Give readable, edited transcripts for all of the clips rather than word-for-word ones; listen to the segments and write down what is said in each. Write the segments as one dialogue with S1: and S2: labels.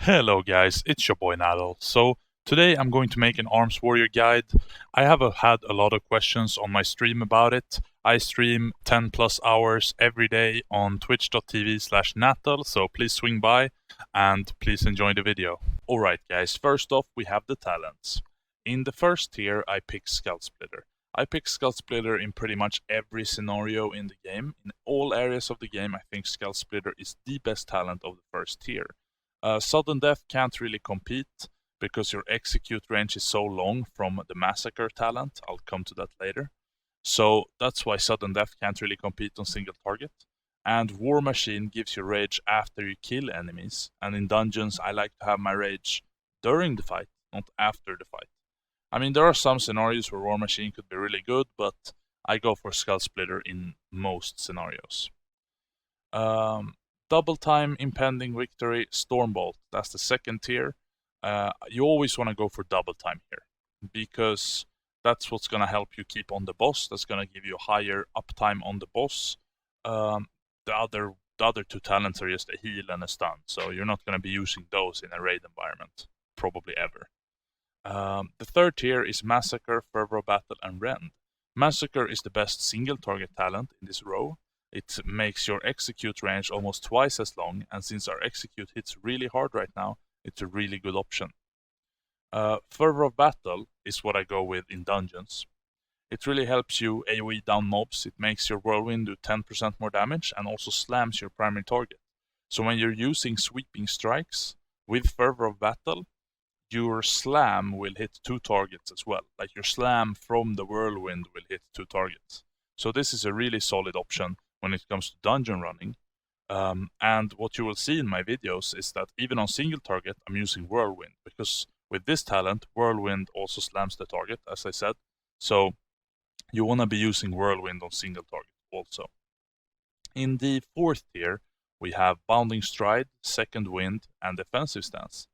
S1: Hello guys, it's your boy Nattle. So today I'm going to make an Arms Warrior guide. I have had a lot of questions on my stream about it. I stream 10 plus hours every day on twitch.tv/Nattle, so please swing by and please enjoy the video. Alright guys, first off we have the talents. In the first tier I pick Skull Splitter. I pick Skull Splitter in pretty much every scenario in the game. In all areas of the game I think Skull Splitter is the best talent of the first tier. Sudden Death can't really compete because your execute range is so long from the Massacre talent. I'll come to that later. So that's why Sudden Death can't really compete on single target. And War Machine gives you rage after you kill enemies. And in dungeons, I like to have my rage during the fight, not after the fight. I mean, there are some scenarios where War Machine could be really good, but I go for Skull Splitter in most scenarios. Double time, impending victory, Stormbolt. That's the second tier. You always want to go for double time here because that's what's going to help you keep on the boss. That's going to give you higher uptime on the boss. The other two talents are just a heal and a stun, so you're not going to be using those in a raid environment, probably ever. The third tier is Massacre, Fervor of Battle, and Rend. Massacre is the best single target talent in this row. It makes your execute range almost twice as long, and since our execute hits really hard right now, it's a really good option. Fervor of Battle is what I go with in dungeons. It really helps you AoE down mobs, it makes your whirlwind do 10% more damage, and also slams your primary target. So when you're using sweeping strikes with Fervor of Battle, your slam will hit 2 targets as well. Like your slam from the whirlwind will hit 2 targets. So this is a really solid option when it comes to dungeon running. And what you will see in my videos is that even on single target, I'm using Whirlwind, because with this talent, Whirlwind also slams the target, as I said. So you want to be using Whirlwind on single target also. In the fourth tier, we have Bounding Stride, Second Wind, and Defensive Stance.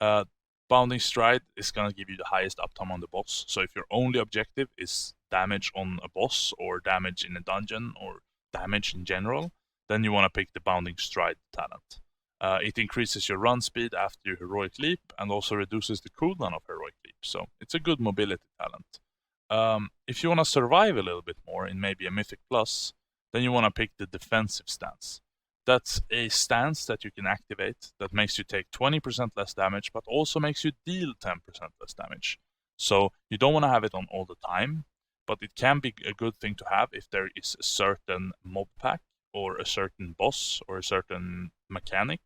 S1: Bounding Stride is going to give you the highest uptime on the boss. So if your only objective is damage on a boss, or damage in a dungeon, or damage in general, then you want to pick the Bounding Stride talent. It increases your run speed after your Heroic Leap and also reduces the cooldown of Heroic Leap, so it's a good mobility talent. If you want to survive a little bit more in maybe a Mythic Plus, then you want to pick the Defensive Stance. That's a stance that you can activate that makes you take 20% less damage, but also makes you deal 10% less damage. So you don't want to have it on all the time, but it can be a good thing to have if there is a certain mob pack or a certain boss or a certain mechanic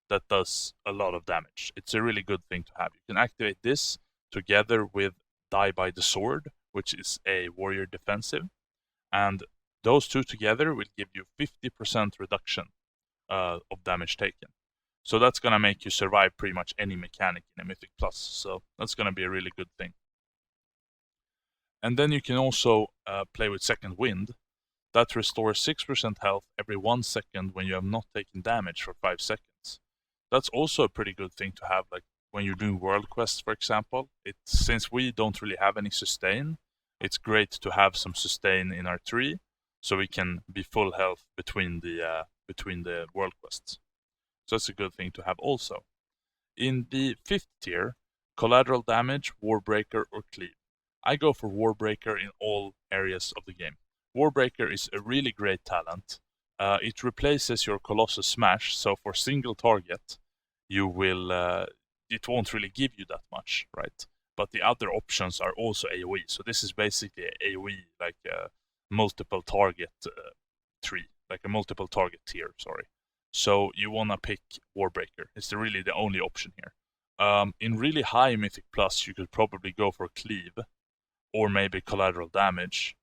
S1: that does a lot of damage. It's a really good thing to have. You can activate this together with Die by the Sword, which is a warrior defensive, and those two together will give you 50% reduction of damage taken. So that's going to make you survive pretty much any mechanic in a Mythic Plus, so that's going to be a really good thing. And then you can also play with Second Wind. That restores 6% health every 1 second when you have not taken damage for 5 seconds. That's also a pretty good thing to have, like when you're doing world quests, for example. Since we don't really have any sustain, it's great to have some sustain in our tree, so we can be full health between the world quests. So that's a good thing to have also. In the fifth tier, collateral damage, Warbreaker, or Cleave. I go for Warbreaker in all areas of the game. Warbreaker is a really great talent. It replaces your Colossus Smash, so for single target, it won't really give you that much, right? But the other options are also AoE. So this is basically a AoE, like a multiple target tree, like a multiple target tier, sorry. So you want to pick Warbreaker. It's really the only option here. In really high Mythic Plus, you could probably go for Cleave, or maybe Collateral Damage,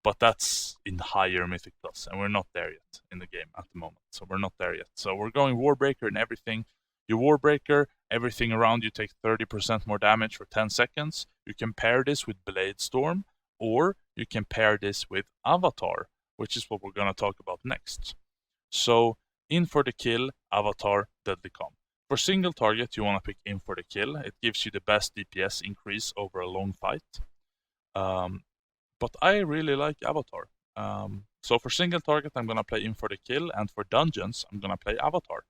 S1: but that's in higher Mythic Plus, and we're not there yet in the game at the moment. So we're not there yet. So we're going Warbreaker and everything. You Warbreaker, everything around you takes 30% more damage for 10 seconds. You can pair this with Blade Storm, or you can pair this with Avatar, which is what we're going to talk about next. So, in for the kill, Avatar, Deadly Calm. For single target, you want to pick in for the kill. It gives you the best DPS increase over a long fight. But I really like Avatar. So for single target, I'm going to play in for the kill, and for dungeons, I'm going to play Avatar.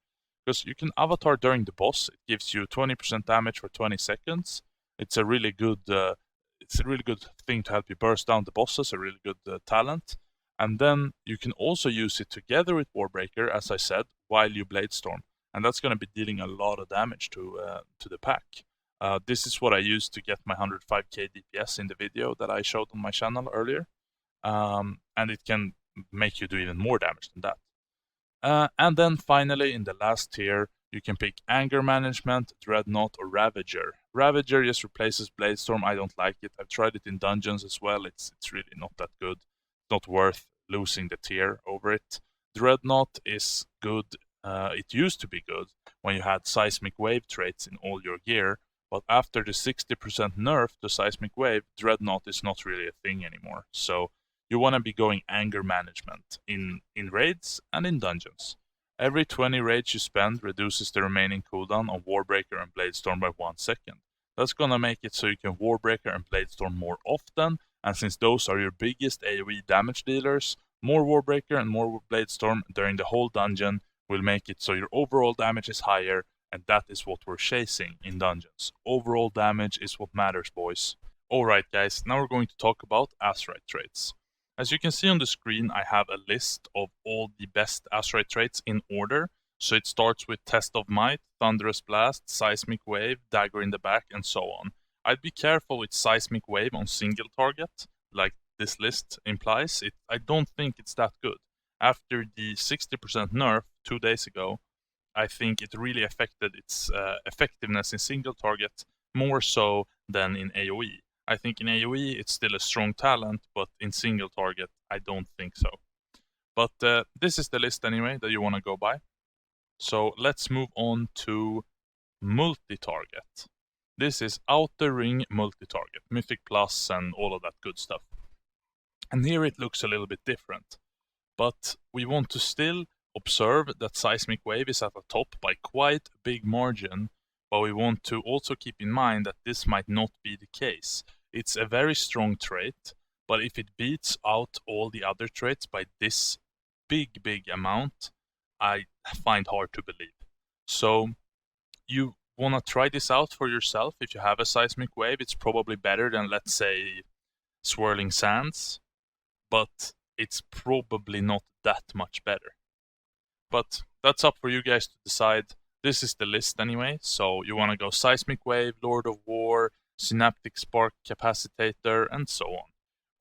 S1: because you can avatar during the boss. It gives you 20% damage for 20 seconds. It's a really good thing to help you burst down the bosses, a really good talent. And then you can also use it together with Warbreaker, as I said, while you Bladestorm. And that's going to be dealing a lot of damage to the pack. This is what I used to get my 105k DPS in the video that I showed on my channel earlier. And it can make you do even more damage than that. And then finally, in the last tier, you can pick Anger Management, Dreadnought, or Ravager. Ravager just replaces Bladestorm. I don't like it. I've tried it in dungeons as well. It's really not that good. Not worth losing the tier over it. Dreadnought is good. It used to be good when you had Seismic Wave traits in all your gear, but after the 60% nerf to Seismic Wave, Dreadnought is not really a thing anymore. So you want to be going Anger Management in raids and in dungeons. Every 20 raids you spend reduces the remaining cooldown on Warbreaker and Bladestorm by 1 second. That's gonna make it so you can Warbreaker and Bladestorm more often, and since those are your biggest AoE damage dealers, more Warbreaker and more Bladestorm during the whole dungeon will make it so your overall damage is higher, and that is what we're chasing in dungeons. Overall damage is what matters, boys. Alright guys, now we're going to talk about Azerite traits. As you can see on the screen, I have a list of all the best Azerite traits in order. So it starts with Test of Might, Thunderous Blast, Seismic Wave, Dagger in the Back, and so on. I'd be careful with Seismic Wave on single target, like this list implies. I don't think it's that good. After the 60% nerf 2 days ago, I think it really affected its effectiveness in single target more so than in AoE. I think in AoE it's still a strong talent, but in single target I don't think so. But this is the list anyway that you want to go by. So let's move on to multi-target. This is Outer Ring multi-target, Mythic Plus and all of that good stuff. And here it looks a little bit different. But we want to still observe that Seismic Wave is at the top by quite a big margin, but we want to also keep in mind that this might not be the case. It's a very strong trait, but if it beats out all the other traits by this big amount, I find hard to believe. So you want to try this out for yourself. If you have a Seismic Wave, it's probably better than, let's say, Swirling Sands, but it's probably not that much better. But that's up for you guys to decide. This is the list anyway, so you want to go Seismic Wave, Lord of War, Synaptic Spark Capacitator, and so on.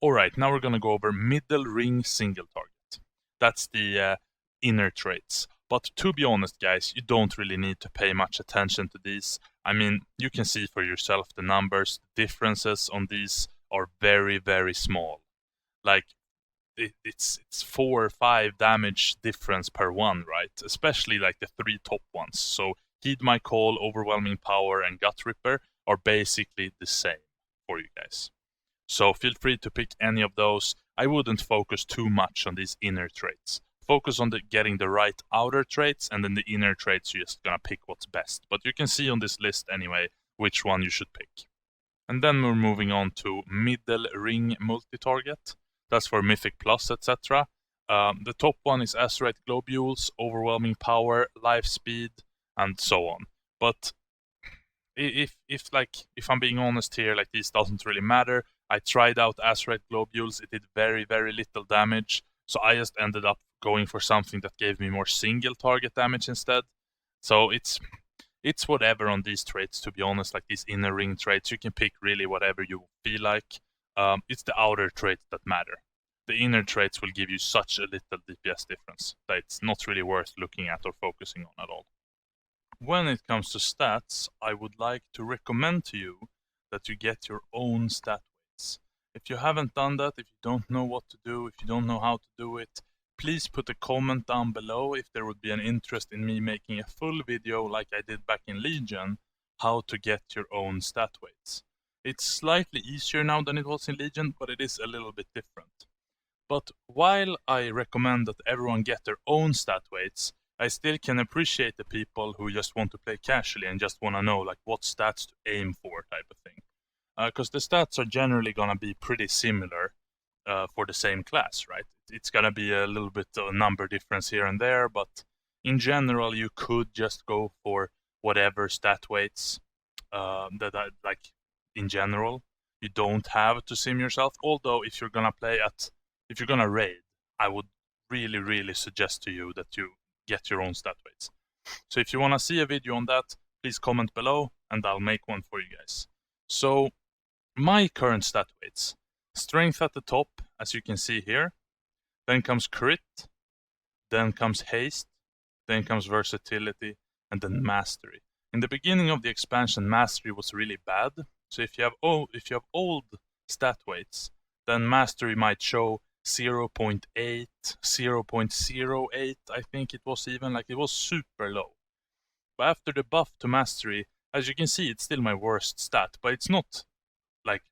S1: Alright, now we're going to go over Middle Ring Single Target. That's the inner traits. But to be honest guys, you don't really need to pay much attention to these. I mean, you can see for yourself the numbers. The differences on these are very small. Like, it's 4 or 5 damage difference per one, right? Especially like the 3 top ones. So Heed My Call, Overwhelming Power, and Gut Ripper are basically the same for you guys. So feel free to pick any of those. I wouldn't focus too much on these inner traits. Focus on getting the right outer traits, and then the inner traits you're just gonna pick what's best. But you can see on this list anyway which one you should pick. And then we're moving on to Middle Ring Multi-Target. That's for Mythic Plus, etc. The top one is Azerite Globules, Overwhelming Power, Life Speed, and so on. But if I'm being honest here, like, this doesn't really matter. I tried out Azerite Globules. It did very little damage. So I just ended up going for something that gave me more single target damage instead. So it's whatever on these traits, to be honest. Like, these inner ring traits, you can pick really whatever you feel like. It's the outer traits that matter. The inner traits will give you such a little DPS difference that it's not really worth looking at or focusing on at all. When it comes to stats, I would like to recommend to you that you get your own stat weights. If you haven't done that, if you don't know what to do, if you don't know how to do it, please put a comment down below if there would be an interest in me making a full video like I did back in Legion, how to get your own stat weights. It's slightly easier now than it was in Legion, but it is a little bit different. But while I recommend that everyone get their own stat weights, I still can appreciate the people who just want to play casually and just want to know like what stats to aim for type of thing. Because the stats are generally going to be pretty similar for the same class, right? It's going to be a little bit of a number difference here and there, but In general, you could just go for whatever stat weights that are like in general. You don't have to sim yourself. Although if you're gonna raid, I would really suggest to you that you get your own stat weights. So if you wanna see a video on that, please comment below and I'll make one for you guys. So my current stat weights: strength at the top, as you can see here. Then comes crit. Then comes haste. Then comes versatility, and then mastery. In the beginning of the expansion, mastery was really bad. So if you have old stat weights, then mastery might show 0.8, 0.08, I think it was even, like it was super low. But after the buff to mastery, as you can see, it's still my worst stat, but it's not like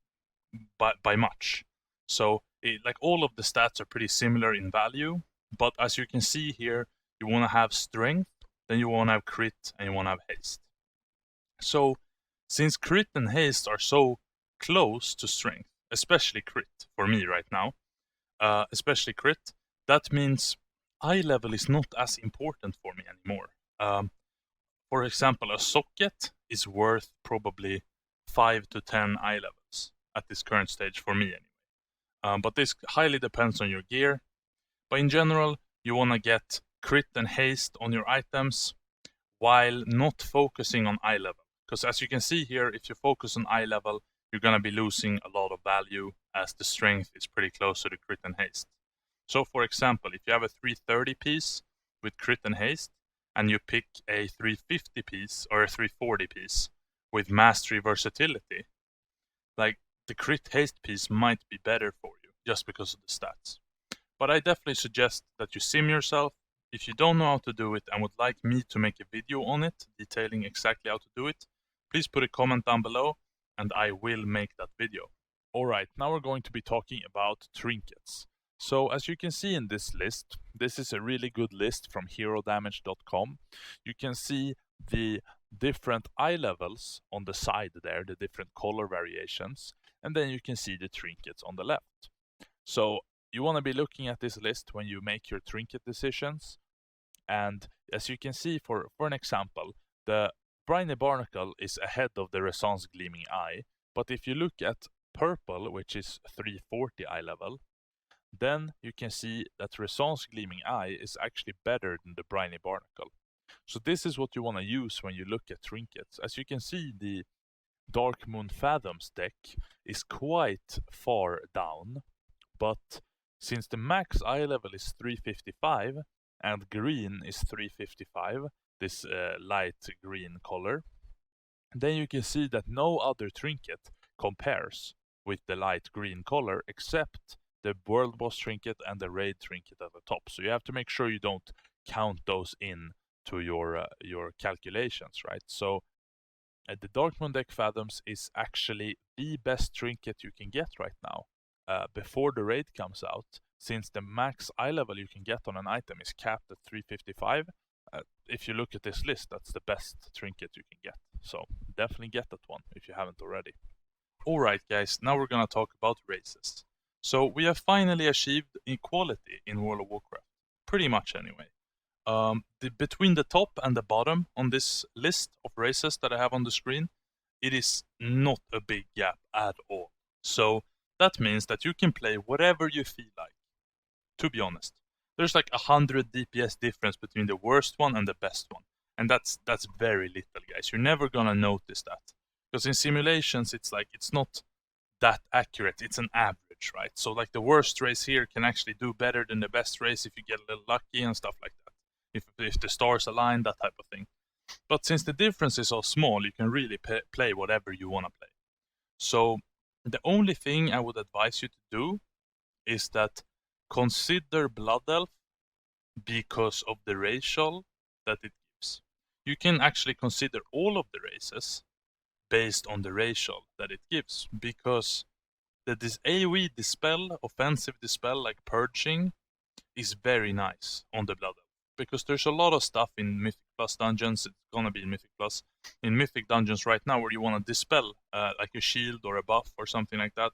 S1: by much. So like all of the stats are pretty similar in value, but as you can see here, you want to have strength, then you want to have crit, and you want to have haste. So since crit and haste are so close to strength, especially crit for me right now, especially crit, that means eye level is not as important for me anymore. For example, a socket is worth probably 5 to 10 eye levels at this current stage for me anyway. But this highly depends on your gear. But in general, you want to get crit and haste on your items while not focusing on eye level. Because as you can see here, if you focus on eye level, you're going to be losing a lot of value as the strength is pretty close to the crit and haste. So for example, if you have a 330 piece with crit and haste, and you pick a 350 piece or a 340 piece with mastery versatility, like the crit haste piece might be better for you just because of the stats. But I definitely suggest that you sim yourself. If you don't know how to do it and would like me to make a video on it, detailing exactly how to do it, please put a comment down below and I will make that video. Alright, now we're going to be talking about trinkets. So as you can see in this list, this is a really good list from herodamage.com. You can see the different eye levels on the side there, the different color variations, and then you can see the trinkets on the left. So you want to be looking at this list when you make your trinket decisions. And as you can see, for an example, the Briny Barnacle is ahead of the Resonance Gleaming Eye. But if you look at purple, which is 340 eye level, then you can see that Resonance Gleaming Eye is actually better than the Briny Barnacle. So this is what you want to use when you look at trinkets. As you can see, the Dark Moon Fathoms deck is quite far down, but since the max eye level is 355 and green is 355, this light green color, then you can see that no other trinket compares with the light green color except the World Boss trinket and the Raid trinket at the top. So you have to make sure you don't count those in to your calculations, right? So the Dark Moon deck Fathoms is actually the best trinket you can get right now. Before the raid comes out, since the max eye level you can get on an item is capped at 355, if you look at this list, that's the best trinket you can get. So definitely get that one if you haven't already. Alright guys, now we're gonna talk about races. So we have finally achieved equality in World of Warcraft. Pretty much anyway. Between the top and the bottom on this list of races that I have on the screen, it is not a big gap at all. So that means that you can play whatever you feel like, to be honest. There's like 100 DPS difference between the worst one and the best one. And that's very little, guys. You're never gonna notice that. Because in simulations, it's not that accurate. It's an average, right? So like the worst race here can actually do better than the best race if you get a little lucky and stuff like that. If the stars align, that type of thing. But since the difference is so small, you can really play whatever you want to play. So the only thing I would advise you to do is that consider Blood Elf because of the racial that it gives. You can actually consider all of the races based on the racial that it gives, because this AoE dispel, offensive dispel like purging, is very nice on the Blood Elf. Because there's a lot of stuff in Mythic Plus dungeons, it's gonna be in Mythic Plus, in Mythic dungeons right now where you want to dispel like a shield or a buff or something like that.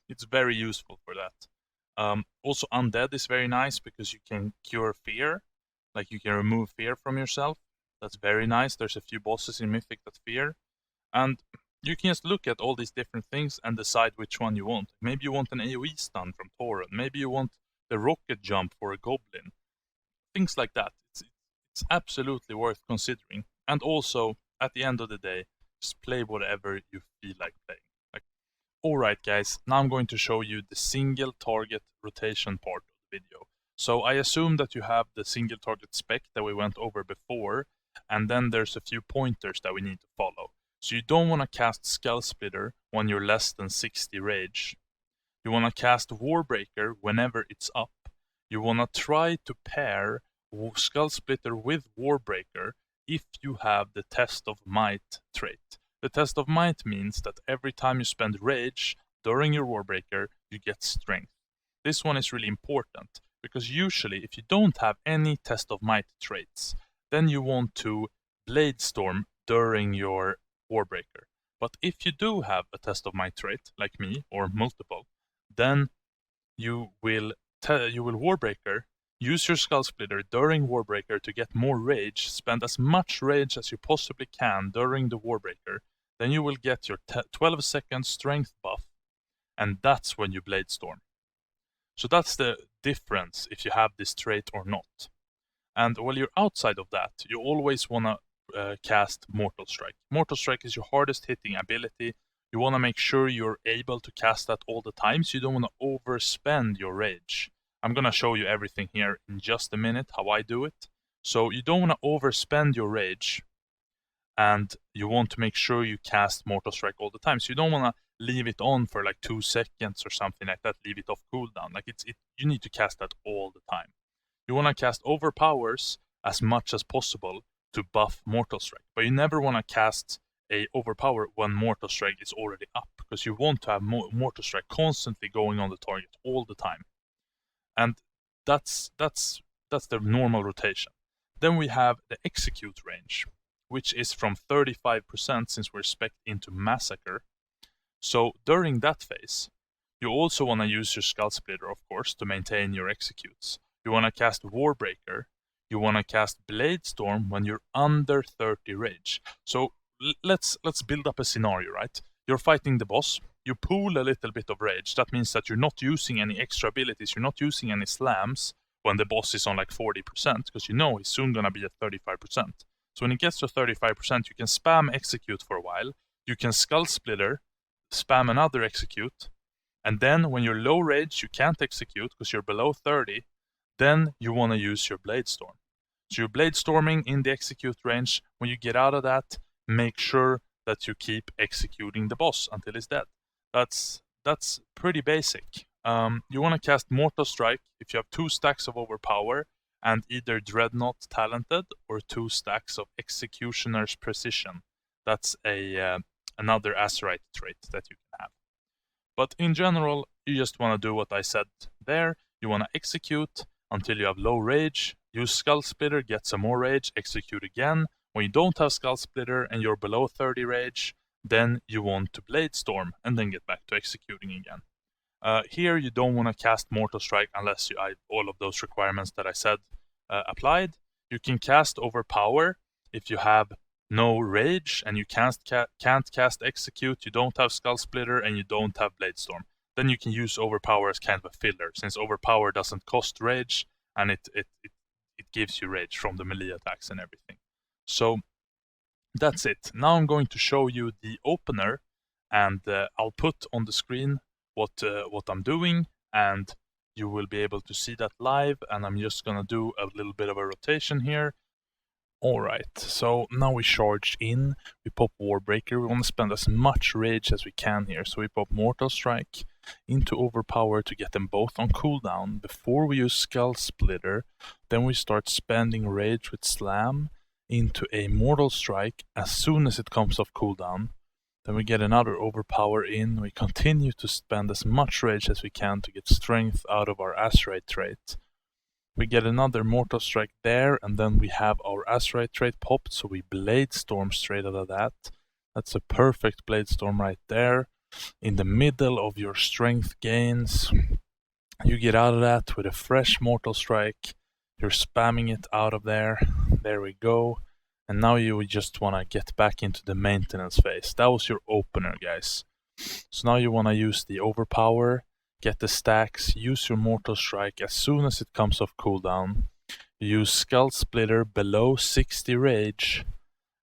S1: It's very useful for that. Also Undead is very nice because you can cure fear. Like you can remove fear from yourself. That's very nice. There's a few bosses in Mythic that fear. And you can just look at all these different things and decide which one you want. Maybe you want an AoE stun from Tauren. Maybe you want the rocket jump for a goblin. Things like that. It's absolutely worth considering. And also, at the end of the day, just play whatever you feel like playing. Alright guys, now I'm going to show you the single target rotation part of the video. So I assume that you have the single target spec that we went over before, and then there's a few pointers that we need to follow. So you don't want to cast Skull Splitter when you're less than 60 rage. You want to cast Warbreaker whenever it's up. You want to try to pair Skull Splitter with Warbreaker if you have the Test of Might trait. The Test of Might means that every time you spend rage during your Warbreaker, you get strength. This one is really important, because usually if you don't have any Test of Might traits, then you want to Blade Storm during your Warbreaker. But if you do have a Test of Might trait, like me, or multiple, then you will Warbreaker, use your Skull Splitter during Warbreaker to get more rage, spend as much rage as you possibly can during the Warbreaker, then you will get your 12-second strength buff, and that's when you Blade Storm. So that's the difference if you have this trait or not. And while you're outside of that, you always want to cast Mortal Strike. Mortal Strike is your hardest hitting ability. You want to make sure you're able to cast that all the time, so you don't want to overspend your rage. I'm going to show you everything here in just a minute, how I do it. So you don't want to overspend your rage, and you want to make sure you cast Mortal Strike all the time. So you don't want to leave it on for like 2 seconds or something like that, leave it off cooldown. Like you need to cast that all the time. You want to cast Overpowers as much as possible to buff Mortal Strike, but you never want to cast a Overpower when Mortal Strike is already up, because you want to have Mortal Strike constantly going on the target all the time. And that's the normal rotation. Then we have the execute range, which is from 35% since we're spec'd into Massacre. So during that phase, you also want to use your Skull Splitter, of course, to maintain your executes. You want to cast Warbreaker. You want to cast Blade Storm when you're under 30 rage. So let's build up a scenario, right? You're fighting the boss. You pool a little bit of rage. That means that you're not using any extra abilities. You're not using any slams when the boss is on like 40%, because you know he's soon going to be at 35%. So when it gets to 35%, you can spam execute for a while. You can Skull Splitter, spam another execute. And then when you're low rage, you can't execute because you're below 30. Then you want to use your Blade Storm. So you're Blade Storming in the execute range. When you get out of that, make sure that you keep executing the boss until he's dead. That's pretty basic. You want to cast Mortal Strike if you have 2 stacks of Overpower and either Dreadnought Talented or 2 stacks of Executioner's Precision. That's another Azerite trait that you can have. But in general, you just want to do what I said there. You want to execute until you have low rage, use Skull Splitter, get some more rage, execute again. When you don't have Skull Splitter and you're below 30 rage, then you want to Blade Storm and then get back to executing again. Here you don't want to cast Mortal Strike unless you have all of those requirements that I said applied. You can cast Overpower if you have no rage and you can't cast Execute, you don't have Skull Splitter, and you don't have Blade Storm. Then you can use Overpower as kind of a filler, since Overpower doesn't cost rage and it gives you rage from the melee attacks and everything. So that's it. Now I'm going to show you the opener, and I'll put on the screen what I'm doing, and you will be able to see that live. And I'm just gonna do a little bit of a rotation here. Alright, so now we charge in, we pop Warbreaker. We want to spend as much rage as we can here, so we pop Mortal Strike into Overpower to get them both on cooldown before we use Skull Splitter. Then we start spending rage with Slam into a Mortal Strike as soon as it comes off cooldown. Then we get another Overpower in. We continue to spend as much rage as we can to get strength out of our Azerite trait. We get another Mortal Strike there, and then we have our Azerite trait popped, so we Blade Storm straight out of that. That's a perfect Blade Storm right there. In the middle of your strength gains, you get out of that with a fresh Mortal Strike. You're spamming it out of there. There we go. And now you just want to get back into the maintenance phase. That was your opener, guys. So now you want to use the overpower, get the stacks, use your Mortal Strike as soon as it comes off cooldown. Use Skull Splitter below 60 rage,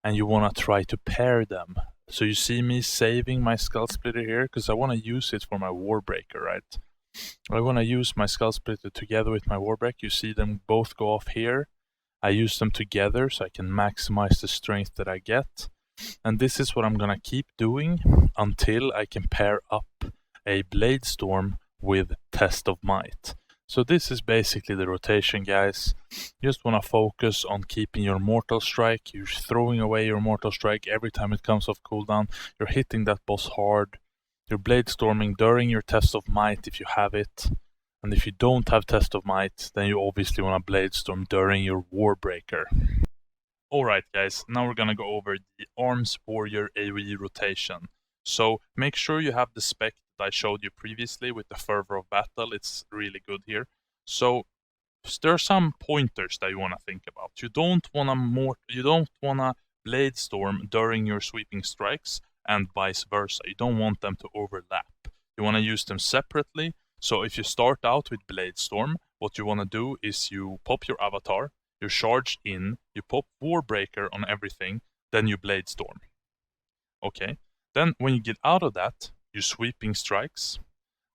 S1: and you want to try to pair them. So you see me saving my Skull Splitter here because I want to use it for my Warbreaker, right? I want to use my Skull Splitter together with my Warbreaker. You see them both go off here. I use them together so I can maximize the strength that I get. And this is what I'm gonna keep doing until I can pair up a Blade Storm with Test of Might. So this is basically the rotation, guys. You just wanna focus on keeping your Mortal Strike. You're throwing away your Mortal Strike every time it comes off cooldown. You're hitting that boss hard. You're Blade Storming during your Test of Might if you have it. And if you don't have Test of Might, then you obviously want to Blade Storm during your Warbreaker. Alright guys, now we're gonna go over the Arms Warrior AoE rotation. So make sure you have the spec that I showed you previously with the Fervor of Battle. It's really good here. So there are some pointers that you want to think about. You don't want to Blade Storm during your sweeping strikes and vice versa. You don't want them to overlap. You want to use them separately. So if you start out with Blade Storm, what you want to do is you pop your avatar, you charge in, you pop Warbreaker on everything, then you Blade Storm. Okay. Then when you get out of that, you sweeping strikes.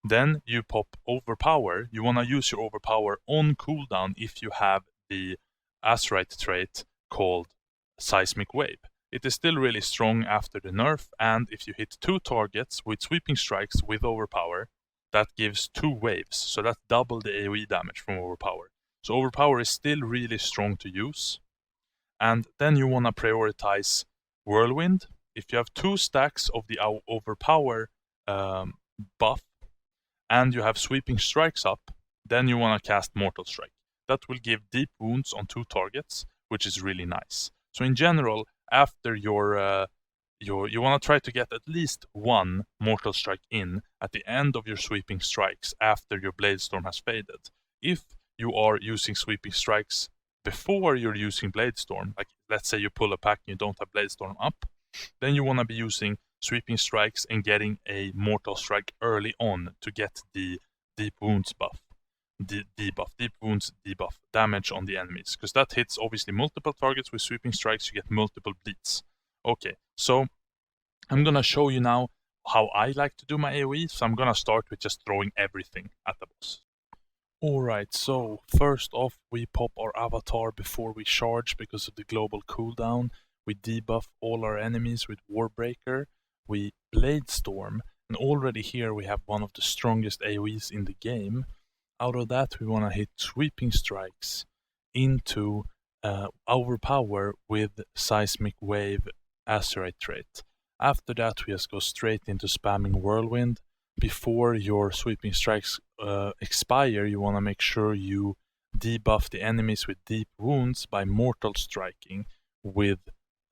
S1: Then you pop Overpower. You want to use your Overpower on cooldown if you have the Azerite trait called Seismic Wave. It is still really strong after the nerf, and if you hit 2 targets with sweeping strikes with Overpower, that gives 2 waves, so that's double the AoE damage from Overpower. So Overpower is still really strong to use. And then you want to prioritize Whirlwind. If you have 2 stacks of the Overpower buff, and you have sweeping strikes up, then you want to cast Mortal Strike. That will give deep wounds on 2 targets, which is really nice. So in general, after you want to try to get at least 1 Mortal Strike in at the end of your sweeping strikes after your Blade Storm has faded. If you are using sweeping strikes before you're using Blade Storm, like let's say you pull a pack and you don't have Blade Storm up, then you want to be using sweeping strikes and getting a Mortal Strike early on to get the deep wounds buff. Deep wounds, debuff damage on the enemies, because that hits obviously multiple targets with sweeping strikes. You get multiple bleeds. Okay, so I'm gonna show you now how I like to do my AoE. So I'm gonna start with just throwing everything at the boss. Alright, so first off we pop our avatar before we charge because of the global cooldown. We debuff all our enemies with Warbreaker. We Blade Storm, and already here we have one of the strongest AoEs in the game. Out of that we want to hit sweeping strikes into Overpower with Seismic Wave Azerite trait. After that we just go straight into spamming Whirlwind. Before your sweeping strikes expire, you want to make sure you debuff the enemies with deep wounds by Mortal Striking with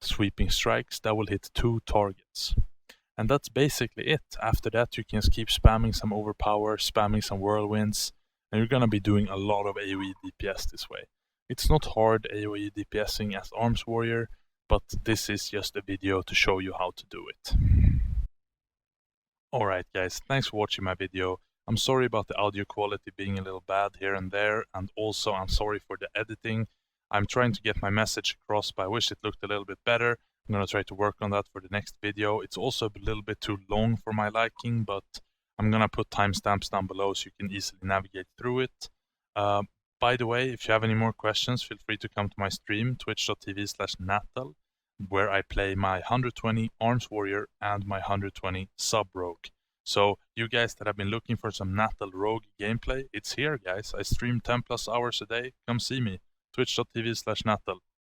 S1: sweeping strikes. That will hit 2 targets. And that's basically it. After that you can just keep spamming some Overpower, spamming some Whirlwinds, and you're gonna be doing a lot of AoE DPS this way. It's not hard AoE DPSing as Arms Warrior, but this is just a video to show you how to do it. Alright guys, thanks for watching my video. I'm sorry about the audio quality being a little bad here and there, and also I'm sorry for the editing. I'm trying to get my message across, but I wish it looked a little bit better. I'm going to try to work on that for the next video. It's also a little bit too long for my liking, but I'm going to put timestamps down below so you can easily navigate through it. By the way, if you have any more questions, feel free to come to my stream, twitch.tv/Nattle, where I play my 120 Arms Warrior and my 120 Sub Rogue. So you guys that have been looking for some Nattle Rogue gameplay, it's here guys. I stream 10+ hours a day. Come see me. twitch.tv/Nattle.